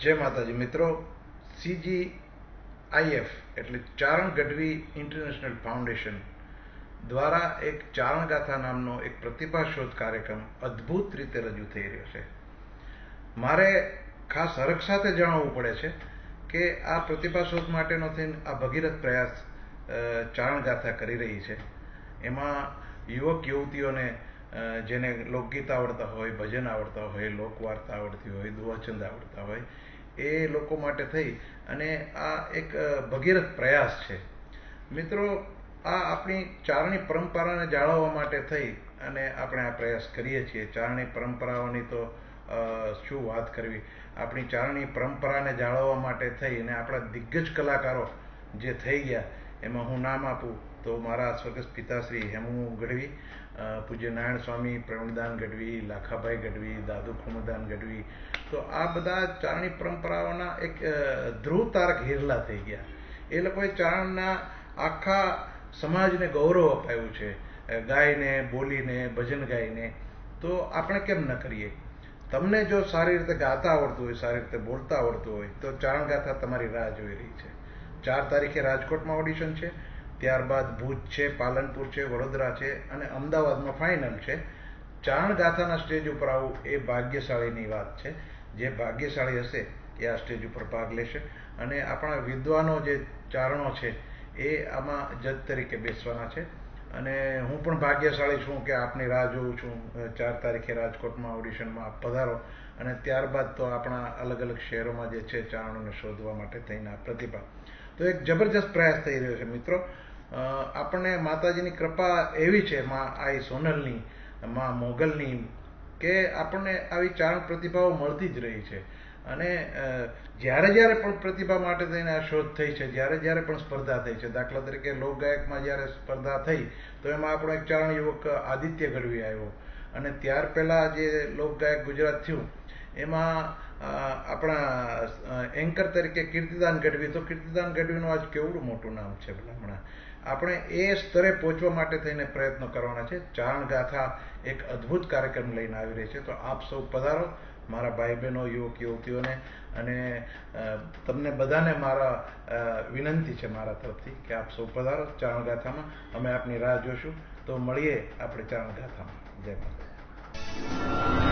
જય માતાજી મિત્રો, CGIF એટલે ચારણ ગઢવી ઇન્ટરનેશનલ ફાઉન્ડેશન દ્વારા એક ચારણગાથા નામનો એક પ્રતિભા શોધ કાર્યક્રમ અદ્ભુત રીતે રજૂ થઈ રહ્યો છે. મારે ખાસ હરખ સાથે જણાવવું પડે છે કે આ પ્રતિભા શોધ માટેનો થઈને આ ભગીરથ પ્રયાસ ચારણગાથા કરી રહી છે. એમાં યુવક યુવતીઓને જેને લોકગીત આવડતા હોય, ભજન આવડતા હોય, લોકવાર્તા આવડતી હોય, દુહાછંદ આવડતા હોય, એ લોકો માટે થઈ અને આ એક ભગીરથ પ્રયાસ છે. મિત્રો, આ આપણી ચારણી પરંપરાને જાળવવા માટે થઈ અને આપણે આ પ્રયાસ કરીએ છીએ. ચારણી પરંપરાઓની તો શું વાત કરવી. આપણી ચારણી પરંપરાને જાળવવા માટે થઈ અને આપણા દિગ્ગજ કલાકારો જે થઈ ગયા, એમાં હું નામ આપું તો મારા સ્વર્ગસ્થ પિતાશ્રી હેમુ ગઢવી, પૂજ્ય નારાયણ સ્વામી પ્રવીણદાન ગઢવી, લાખાભાઈ ગઢવી, દાદુ ખુમદાન ગઢવી. તો આ બધા ચારણી પરંપરાઓના એક ધ્રુવ તારક હિરલા થઈ ગયા. એ લોકોએ ચારણના આખા સમાજને ગૌરવ અપાયું છે, ગાઈને, બોલીને, ભજન ગાઈને. તો આપણે કેમ ન કરીએ? તમને જો સારી રીતે ગાતા આવડતું હોય, સારી રીતે બોલતા આવડતું હોય, તો ચારણગાથા તમારી રાહ જોઈ રહી છે. 4 તારીખે રાજકોટમાં ઓડિશન છે, ત્યારબાદ ભુજ છે, પાલનપુર છે, વડોદરા છે અને અમદાવાદમાં ફાઇનલ છે. ચારણગાથાના સ્ટેજ ઉપર આવવું એ ભાગ્યશાળીની વાત છે. જે ભાગ્યશાળી હશે એ આ સ્ટેજ ઉપર ભાગ લેશે અને આપણા વિદ્વાનો જે ચારણો છે એ આમાં જજ તરીકે બેસવાના છે. અને હું પણ ભાગ્યશાળી છું કે આપની રાહ જોઉં છું. 4 તારીખે રાજકોટમાં ઓડિશનમાં આપ પધારો અને ત્યારબાદ તો આપણા અલગ અલગ શહેરોમાં જે છે ચારણોને શોધવા માટે થઈને આ પ્રતિભા. તો એક જબરજસ્ત પ્રયાસ થઈ રહ્યો છે મિત્રો. આપણને માતાજીની કૃપા એવી છે, માં આઈ સોનલની, માં મોગલની, કે આપણને આવી ચારણ પ્રતિભાઓ મળતી જ રહી છે. અને જ્યારે જ્યારે પણ પ્રતિભા માટે થઈને આ શોધ થઈ છે, જ્યારે જ્યારે પણ સ્પર્ધા થઈ છે, દાખલા તરીકે લોકગાયકમાં જ્યારે સ્પર્ધા થઈ તો એમાં આપણો એક ચારણ યુવક આદિત્ય ગઢવી આવ્યો. અને ત્યાર પહેલાં જે લોકગાયક ગુજરાત થયું એમાં આપણા એન્કર તરીકે કીર્તિદાન ગઢવી. તો કીર્તિદાન ગઢવીનું આજ કેવડું મોટું નામ છે ભલામણા. આપણે એ સ્તરે પહોંચવા માટે થઈને પ્રયત્નો કરવાના છે. ચારણગાથા એક અદ્ભુત કાર્યક્રમ લઈને આવી રહી છે. તો આપ સૌ પધારો, મારા ભાઈ બહેનો, યુવક યુવતીઓને. અને તમને બધાને મારા વિનંતી છે મારા તરફથી કે આપ સૌ પધારો ચારણગાથામાં. અમે આપની રાહ જોશું. તો મળીએ આપણે ચારણગાથામાં. જય માતા.